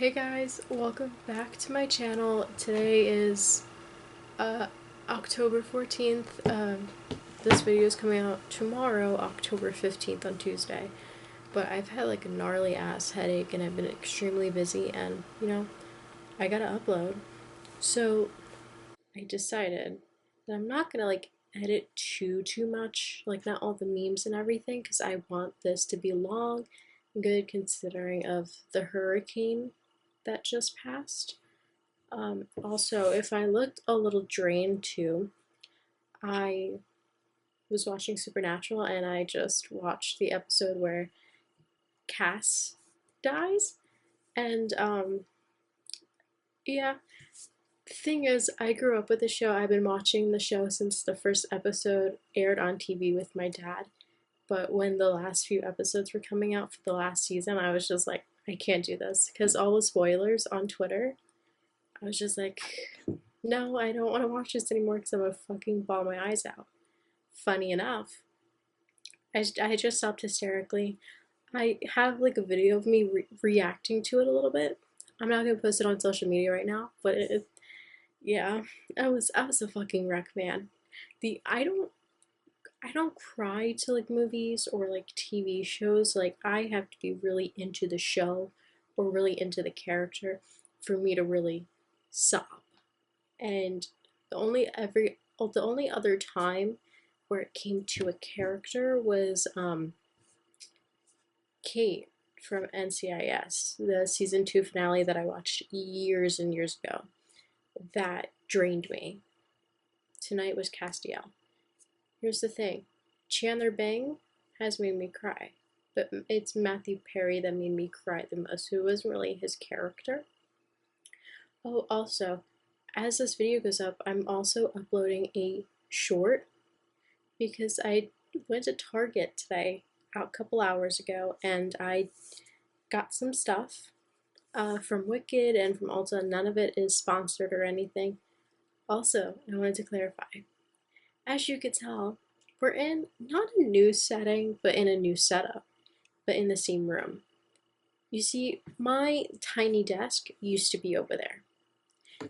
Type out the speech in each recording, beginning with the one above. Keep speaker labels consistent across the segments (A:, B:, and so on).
A: Hey guys, welcome back to my channel. Today is October 14th. This video is coming out tomorrow, October 15th on Tuesday. But I've had like a gnarly ass headache and I've been extremely busy and, I gotta upload. So I decided that I'm not gonna like edit too much, like not all the memes and everything, because I want this to be long and good considering of the hurricane that just passed. Also, if I looked a little drained too, I was watching Supernatural and I just watched the episode where Cass dies. And yeah, the thing is, I grew up with the show. I've been watching the show since the first episode aired on TV with my dad. But when the last few episodes were coming out for the last season, I was just like, I can't do this because all the spoilers on Twitter, I was just like, no, I don't want to watch this anymore because I'm gonna fucking bawl my eyes out. Funny enough, I just stopped hysterically. I have like a video of me reacting to it a little bit. I'm not gonna post it on social media right now, but yeah, I was a fucking wreck, man. I don't cry to like movies or like TV shows. Like I have to be really into the show or really into the character for me to really sob. And the only other time where it came to a character was Kate from NCIS, the season 2 finale that I watched years and years ago. That drained me. Tonight was Castiel. Here's the thing, Chandler Bing has made me cry, but it's Matthew Perry that made me cry the most, who wasn't really his character. Oh, also, as this video goes up, I'm also uploading a short because I went to Target today a couple hours ago and I got some stuff from Wicked and from Ulta. None of it is sponsored or anything. Also, I wanted to clarify, as you could tell, we're in not a new setting, but in a new setup, but in the same room. You see, my tiny desk used to be over there.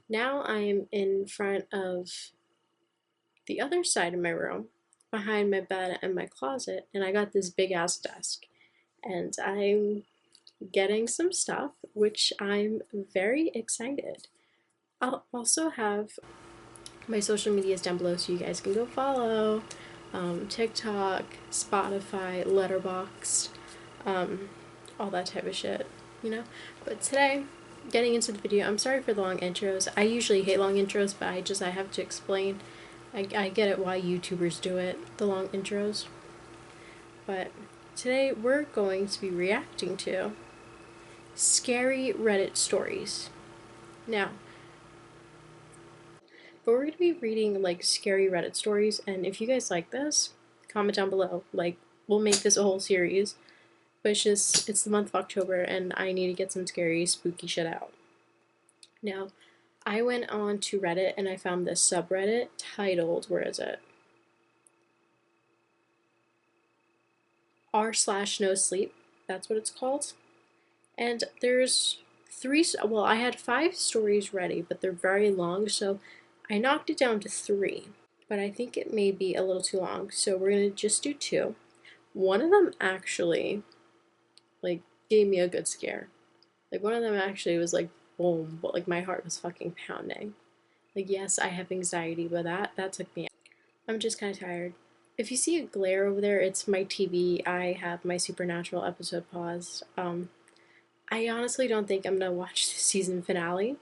A: Now I'm in front of the other side of my room, behind my bed and my closet, and I got this big ass desk. And I'm getting some stuff, which I'm very excited. I'll also have my social medias down below so you guys can go follow. TikTok, Spotify, Letterboxd, all that type of shit, But today, getting into the video, I'm sorry for the long intros. I usually hate long intros, but I have to explain. I get it why YouTubers do it, the long intros. But today we're going to be reacting to scary Reddit stories. Now, but we're going to be reading like scary Reddit stories, and if you guys like this, comment down below. Like, we'll make this a whole series. But it's the month of October and I need to get some scary, spooky shit out. Now, I went on to Reddit and I found this subreddit titled, where is it? r/no sleep. That's what it's called. And there's I had 5 stories ready, but they're very long, so I knocked it down to 3. But I think it may be a little too long, so we're going to just do 2. One of them actually like gave me a good scare. Like one of them actually was like boom, but like my heart was fucking pounding. Like yes, I have anxiety, but that took me out. I'm just kind of tired. If you see a glare over there, it's my TV. I have my Supernatural episode paused. I honestly don't think I'm gonna watch the season finale.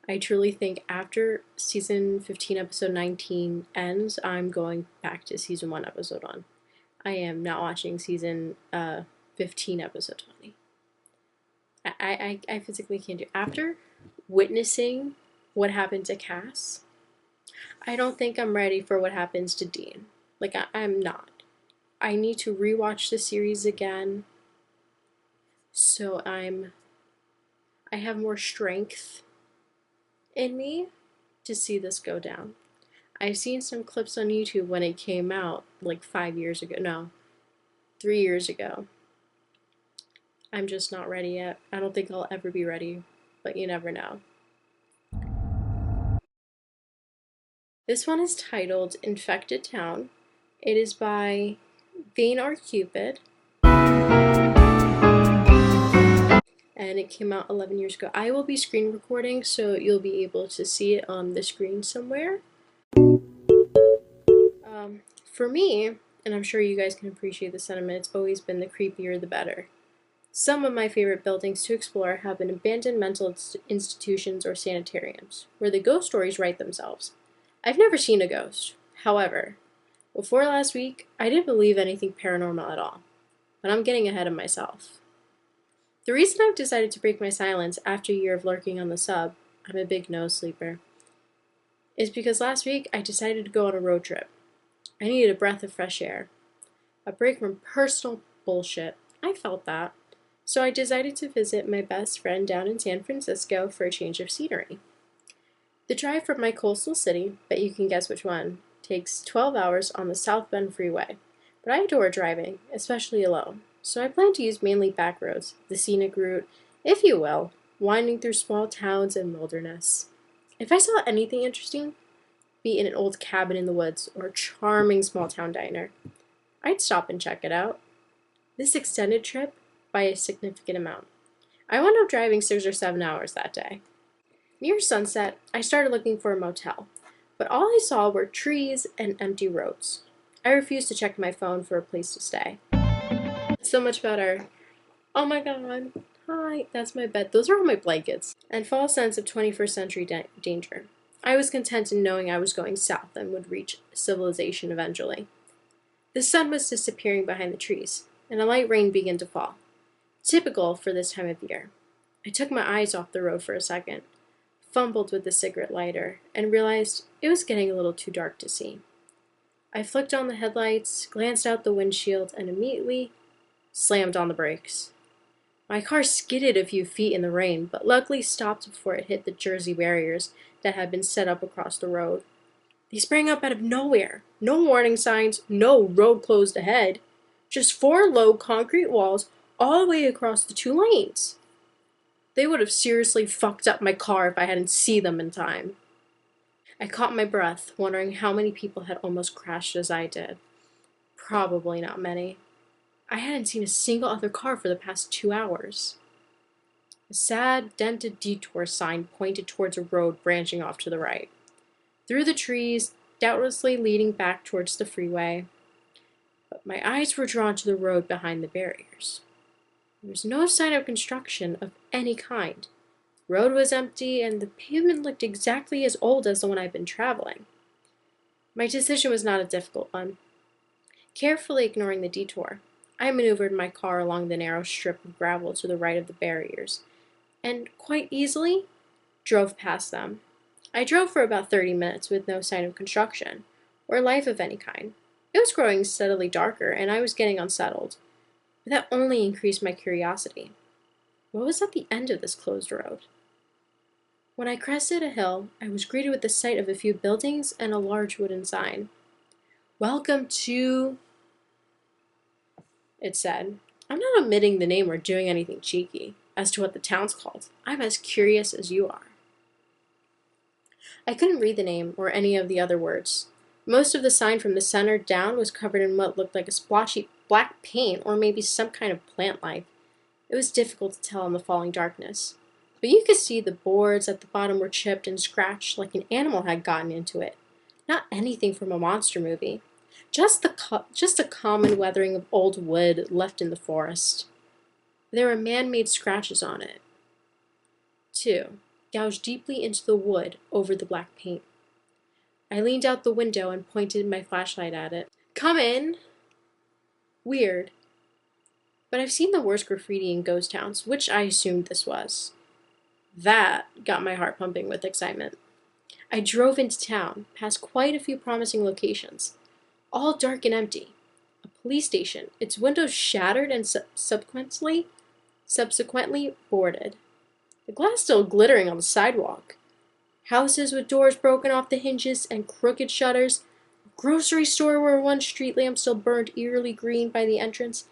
A: I truly think after season 15 episode 19 ends, I'm going back to season 1 episode 1. I am not watching season 15 episode 20. I physically can't do. After witnessing what happened to Cass, I don't think I'm ready for what happens to Dean. Like, I'm not. I need to rewatch the series again so I have more strength in me to see this go down. I've seen some clips on YouTube when it came out, like 5 years ago. No, 3 years ago. I'm just not ready yet. I don't think I'll ever be ready but you never know. This one is titled Infected Town. It is by Vane R. Cupid, and it came out 11 years ago. I will be screen recording, so you'll be able to see it on the screen somewhere. For me, and I'm sure you guys can appreciate the sentiment, it's always been the creepier the better. Some of my favorite buildings to explore have been abandoned mental institutions or sanitariums, where the ghost stories write themselves. I've never seen a ghost. However, before last week, I didn't believe anything paranormal at all, but I'm getting ahead of myself. The reason I've decided to break my silence after a year of lurking on the sub, I'm a big no sleeper, is because last week I decided to go on a road trip. I needed a breath of fresh air, a break from personal bullshit. I felt that. So I decided to visit my best friend down in San Francisco for a change of scenery. The drive from my coastal city, bet you can guess which one, takes 12 hours on the South Bend Freeway. But I adore driving, especially alone, so I plan to use mainly back roads, the scenic route, if you will, winding through small towns and wilderness. If I saw anything interesting, be it an old cabin in the woods or a charming small town diner, I'd stop and check it out. This extended trip by a significant amount. I wound up driving 6 or 7 hours that day. Near sunset, I started looking for a motel, but all I saw were trees and empty roads. I refused to check my phone for a place to stay. So much better. Oh my god. Hi, that's my bed. Those are all my blankets. And false sense of 21st century danger. I was content in knowing I was going south and would reach civilization eventually. The sun was disappearing behind the trees, and a light rain began to fall. Typical for this time of year. I took my eyes off the road for a second, fumbled with the cigarette lighter, and realized it was getting a little too dark to see. I flicked on the headlights, glanced out the windshield, and immediately slammed on the brakes. My car skidded a few feet in the rain, but luckily stopped before it hit the Jersey barriers that had been set up across the road. They sprang up out of nowhere. No warning signs, no road closed ahead. Just 4 low concrete walls all the way across the 2 lanes. They would have seriously fucked up my car if I hadn't seen them in time. I caught my breath, wondering how many people had almost crashed as I did. Probably not many. I hadn't seen a single other car for the past 2 hours. A sad, dented detour sign pointed towards a road branching off to the right. Through the trees, doubtlessly leading back towards the freeway. But my eyes were drawn to the road behind the barriers. There was no sign of construction of any kind. The road was empty, and the pavement looked exactly as old as the one I'd been traveling. My decision was not a difficult one. Carefully ignoring the detour, I maneuvered my car along the narrow strip of gravel to the right of the barriers, and quite easily drove past them. I drove for about 30 minutes with no sign of construction, or life of any kind. It was growing steadily darker, and I was getting unsettled. But that only increased my curiosity. What was at the end of this closed road? When I crested a hill, I was greeted with the sight of a few buildings and a large wooden sign. "Welcome to," it said. I'm not omitting the name or doing anything cheeky as to what the town's called. I'm as curious as you are. I couldn't read the name or any of the other words. Most of the sign from the center down was covered in what looked like a splotchy black paint or maybe some kind of plant life. It was difficult to tell in the falling darkness. But you could see the boards at the bottom were chipped and scratched like an animal had gotten into it. Not anything from a monster movie. Just a common weathering of old wood left in the forest. There were man-made scratches on it, too, gouged deeply into the wood over the black paint. I leaned out the window and pointed my flashlight at it. "Come in!" Weird. But I've seen the worst graffiti in ghost towns, which I assumed this was. That got my heart pumping with excitement. I drove into town, past quite a few promising locations, all dark and empty. A police station, its windows shattered and subsequently boarded. The glass still glittering on the sidewalk. Houses with doors broken off the hinges and crooked shutters. A grocery store where one street lamp still burned eerily green by the entrance.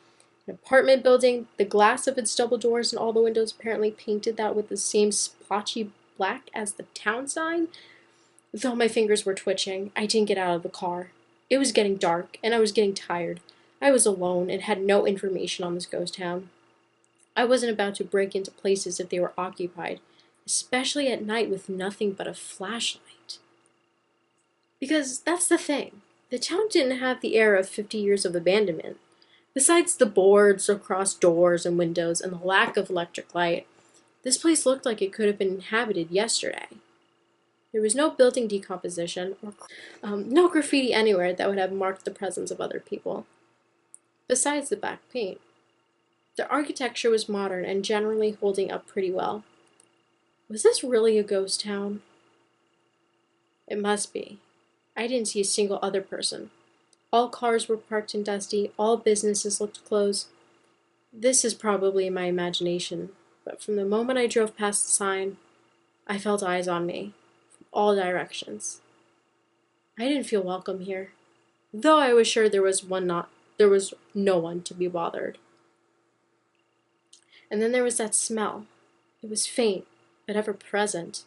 A: An apartment building, the glass of its double doors and all the windows apparently painted that with the same splotchy black as the town sign. Though my fingers were twitching, I didn't get out of the car. It was getting dark, and I was getting tired. I was alone and had no information on this ghost town. I wasn't about to break into places if they were occupied, especially at night with nothing but a flashlight. Because that's the thing. The town didn't have the air of 50 years of abandonment. Besides the boards across doors and windows and the lack of electric light, this place looked like it could have been inhabited yesterday. There was no building decomposition or no graffiti anywhere that would have marked the presence of other people. Besides the black paint, the architecture was modern and generally holding up pretty well. Was this really a ghost town? It must be. I didn't see a single other person. All cars were parked and dusty, all businesses looked closed. This is probably my imagination, but from the moment I drove past the sign, I felt eyes on me, from all directions. I didn't feel welcome here, though I was sure there was no one to be bothered. And then there was that smell. It was faint, but ever present,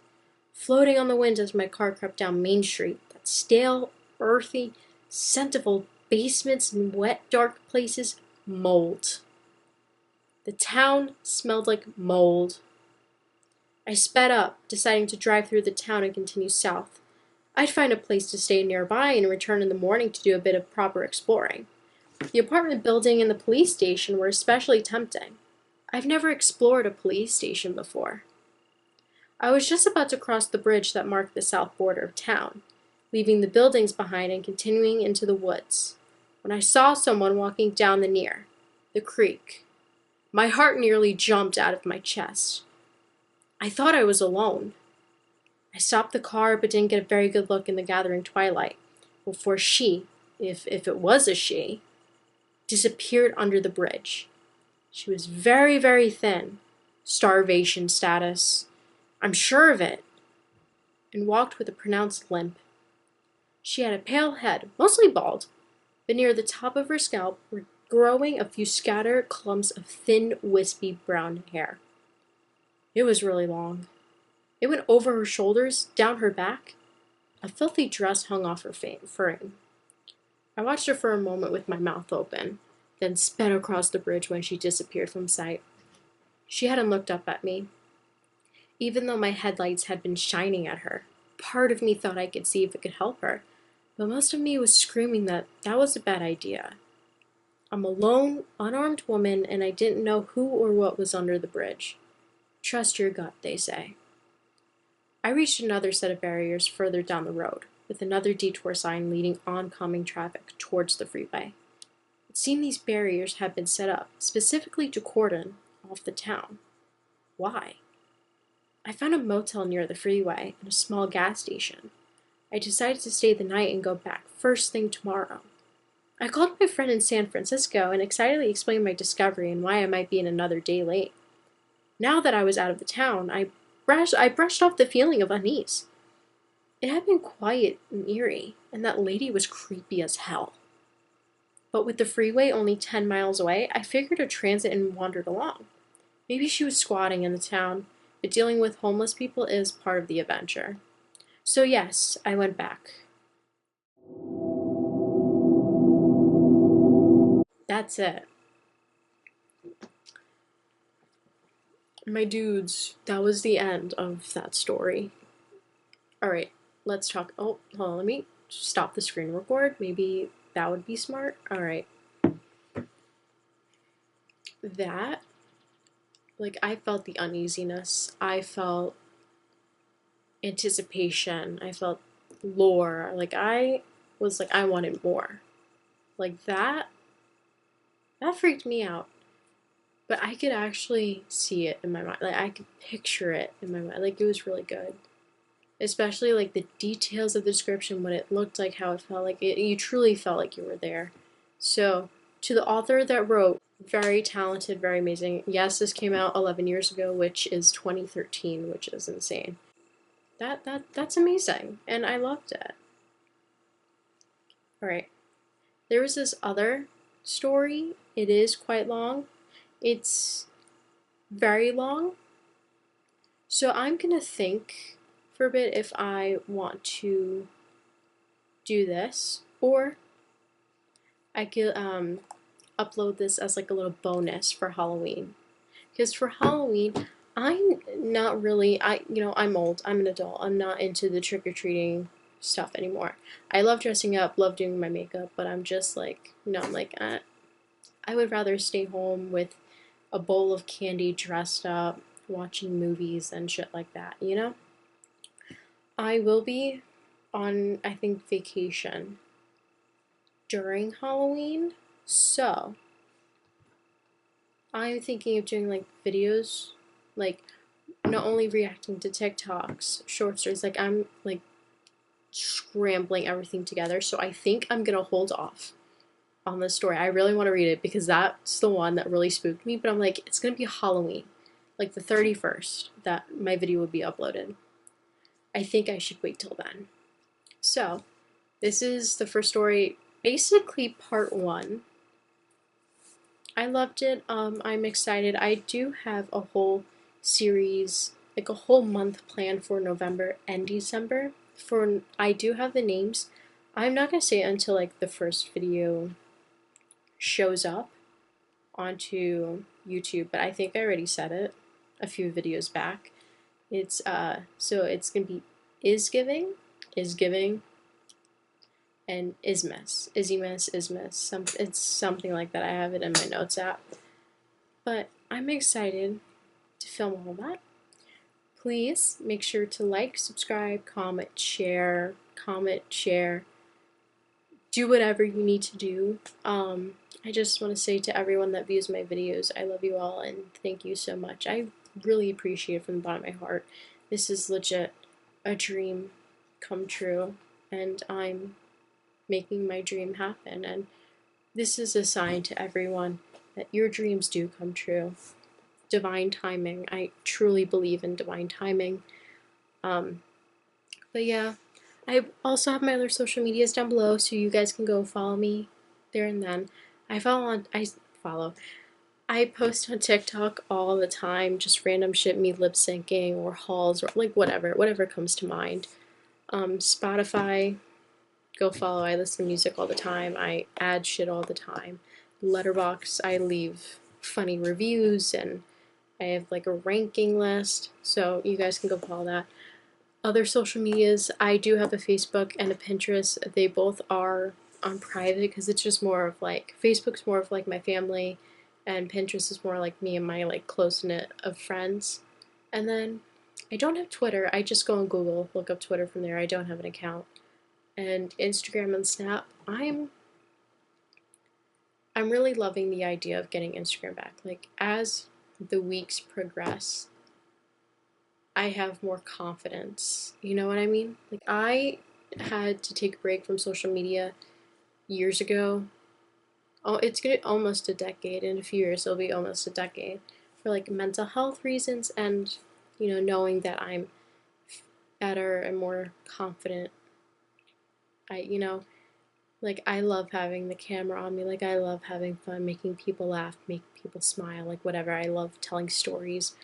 A: floating on the wind as my car crept down Main Street, that stale, earthy scent of old basements and wet, dark places, mold. The town smelled like mold. I sped up, deciding to drive through the town and continue south. I'd find a place to stay nearby and return in the morning to do a bit of proper exploring. The apartment building and the police station were especially tempting. I've never explored a police station before. I was just about to cross the bridge that marked the south border of town, leaving the buildings behind and continuing into the woods, when I saw someone walking down the creek. My heart nearly jumped out of my chest. I thought I was alone. I stopped the car but didn't get a very good look in the gathering twilight before she, if it was a she, disappeared under the bridge. She was very, very thin, starvation status, I'm sure of it, and walked with a pronounced limp. She had a pale head, mostly bald, but near the top of her scalp were growing a few scattered clumps of thin, wispy brown hair. It was really long. It went over her shoulders, down her back. A filthy dress hung off her frame. I watched her for a moment with my mouth open, then sped across the bridge when she disappeared from sight. She hadn't looked up at me. Even though my headlights had been shining at her, part of me thought I could see if it could help her, but most of me was screaming that was a bad idea. I'm a lone, unarmed woman, and I didn't know who or what was under the bridge. Trust your gut, they say. I reached another set of barriers further down the road, with another detour sign leading oncoming traffic towards the freeway. It seemed these barriers had been set up specifically to cordon off the town. Why? I found a motel near the freeway and a small gas station. I decided to stay the night and go back first thing tomorrow. I called my friend in San Francisco and excitedly explained my discovery and why I might be another day late. Now that I was out of the town, I brushed off the feeling of unease. It had been quiet and eerie, and that lady was creepy as hell. But with the freeway only 10 miles away, I figured a transit and wandered along. Maybe she was squatting in the town, but dealing with homeless people is part of the adventure. So yes, I went back. That's it. My dudes, that was the end of that story. Alright, let's talk. Oh, hold on, let me stop the screen record. Maybe that would be smart. Alright. That, I felt the uneasiness. I felt anticipation. I felt lore. I was I wanted more. That freaked me out. But I could actually see it in my mind. I could picture it in my mind. It was really good. Especially, the details of the description, what it looked like, how it felt. You truly felt like you were there. So, to the author that wrote, very talented, very amazing. Yes, this came out 11 years ago, which is 2013, which is insane. That's amazing. And I loved it. Alright. There was this other story It is quite long. It's very long. So I'm gonna think for a bit if I want to do this, or I could upload this as like a little bonus for Halloween. Because for Halloween, I'm not really, I'm old, I'm an adult, I'm not into the trick-or-treating stuff anymore. I love dressing up, love doing my makeup, but I'm just like, I'm like, I would rather stay home with a bowl of candy, dressed up, watching movies and shit like that, you know? I will be on, I think, vacation during Halloween, so I'm thinking of doing like videos, like not only reacting to TikToks, short stories, like I'm like scrambling everything together. So I think I'm gonna hold off on this story. I really want to read it because that's the one that really spooked me, but I'm like, it's gonna be Halloween, like the 31st, that my video would be uploaded. I think I should wait till then. So this is the first story, basically part 1. I loved it. I'm excited. I do have a whole series, like a whole month planned for November and December. I do have the names. I'm not gonna say it until like the first video shows up onto YouTube, but I think I already said it a few videos back. It's so it's gonna be Is Giving, and Ismas, Ismas. It's something like that. I have it in my notes app. But I'm excited to film all that. Please make sure to like, subscribe, comment, share, do whatever you need to do. I just want to say to everyone that views my videos, I love you all and thank you so much. I really appreciate it from the bottom of my heart. This is legit a dream come true, and I'm making my dream happen, and this is a sign to everyone that your dreams do come true. Divine timing. I truly believe in divine timing. But yeah, I also have my other social medias down below, so you guys can go follow me there and then. I post on TikTok all the time, just random shit, me lip syncing or hauls or like whatever comes to mind. Spotify, go follow. I listen to music all the time. I add shit all the time. Letterboxd, I leave funny reviews, and I have like a ranking list, so you guys can go follow that. Other social medias, I do have a Facebook and a Pinterest. They both are on private because it's just more of like, Facebook's more of like my family, and Pinterest is more like me and my like close knit of friends. And then I don't have Twitter. I just go on Google, look up Twitter from there. I don't have an account. And Instagram and Snap, I'm really loving the idea of getting Instagram back. Like, as the weeks progress, I have more confidence. You know what I mean? Like, I had to take a break from social media years ago. Oh, it's gonna almost a decade. In a few years, it'll be almost a decade, for like mental health reasons, and knowing that I'm better and more confident. Like, I love having the camera on me. Like, I love having fun, making people laugh, make people smile, like whatever. I love telling stories.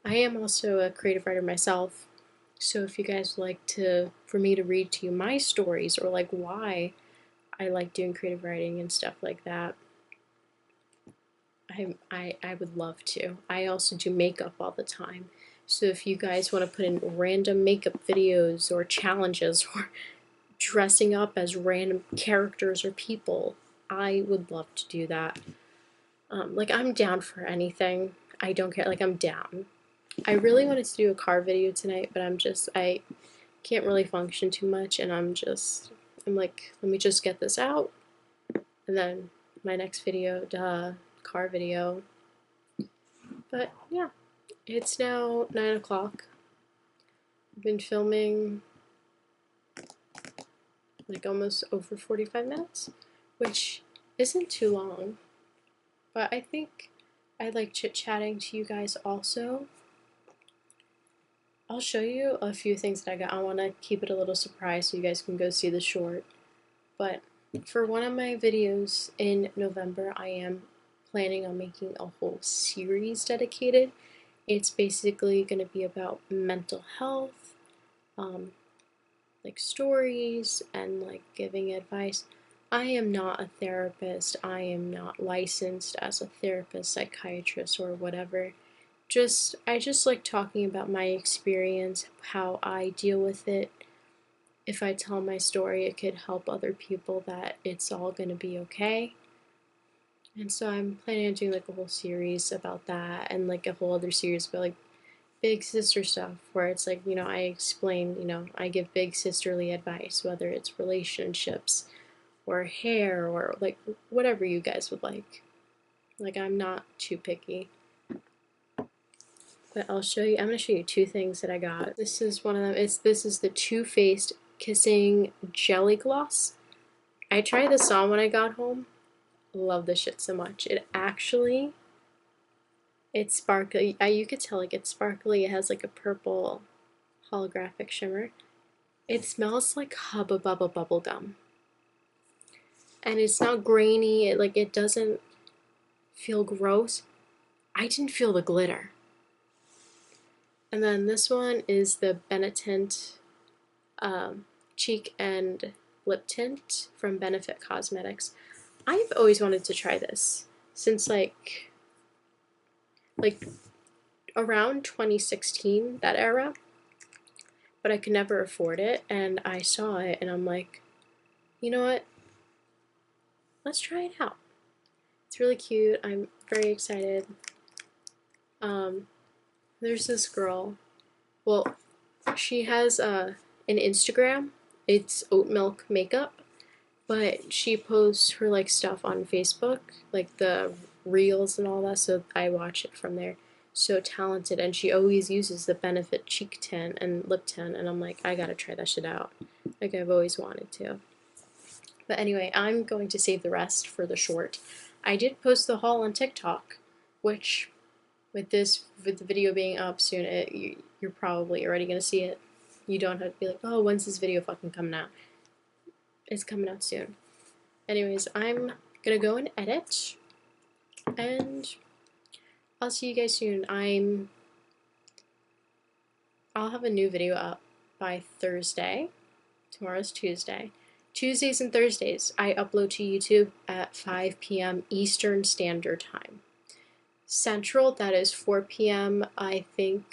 A: I am also a creative writer myself, so if you guys would like for me to read to you my stories, or like why I like doing creative writing and stuff like that, I would love to. I also do makeup all the time, so if you guys want to put in random makeup videos or challenges or dressing up as random characters or people, I would love to do that. Like, I'm down for anything. I don't care. Like, I'm down. I really wanted to do a car video tonight, but I can't really function too much, and I'm like, let me just get this out, and then my next video, car video. But yeah, it's now 9 o'clock. I've been filming like almost over 45 minutes, which isn't too long, but I think I like chit-chatting to you guys also. I'll show you a few things that I got. I want to keep it a little surprise so you guys can go see the short. But for one of my videos in November, I am planning on making a whole series dedicated. It's basically going to be about mental health, like stories and like giving advice. I am not a therapist. I am not licensed as a therapist, psychiatrist, or whatever. I just like talking about my experience, how I deal with it. If I tell my story, it could help other people that it's all going to be okay. And so I'm planning on doing like a whole series about that, and like a whole other series about like big sister stuff where it's like, I explain, I give big sisterly advice, whether it's relationships or hair or like whatever you guys would like. Like, I'm not too picky. But I'm going to show you two things that I got. This is one of them. This is the Too Faced Kissing Jelly Gloss. I tried this on when I got home. Love this shit so much. It's sparkly. You could tell like it's sparkly. It has like a purple holographic shimmer. It smells like Hubba Bubba bubble gum. And it's not grainy. It doesn't feel gross. I didn't feel the glitter. And then this one is the Benetint cheek and lip tint from Benefit Cosmetics. I've always wanted to try this since like around 2016, that era, but I could never afford it, and I saw it and I'm like, you know what? Let's try it out. It's really cute. I'm very excited. There's this girl. Well, she has an Instagram. It's Oat Milk Makeup, but she posts her like stuff on Facebook, like the reels and all that. So I watch it from there. So talented, and she always uses the Benefit cheek tint and lip tint, and I'm like, I gotta try that shit out. Like I've always wanted to. But anyway, I'm going to save the rest for the short. I did post the haul on TikTok, which with the video being up soon, you're probably already gonna see it. You don't have to be like, oh, when's this video fucking coming out? It's coming out soon. Anyways, I'm gonna go and edit, and I'll see you guys soon. I'll have a new video up by Thursday. Tomorrow's Tuesday. Tuesdays and Thursdays, I upload to YouTube at 5 p.m. Eastern Standard Time. Central, that is 4 p.m. I think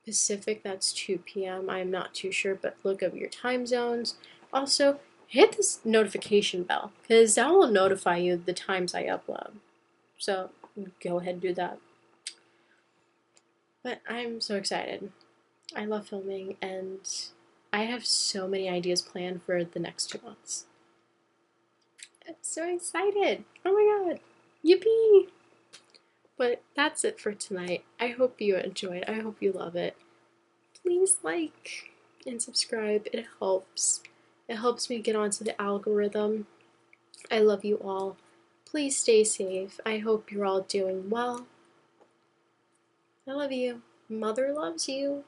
A: Pacific, that's 2 p.m. I'm not too sure, but look up your time zones. Also, hit this notification bell, because that will notify you the times I upload. So, go ahead and do that. But I'm so excited. I love filming, and I have so many ideas planned for the next 2 months. I'm so excited. Oh my god. Yippee! But that's it for tonight. I hope you enjoyed. I hope you love it. Please like and subscribe. It helps. It helps me get onto the algorithm. I love you all. Please stay safe. I hope you're all doing well. I love you. Mother loves you.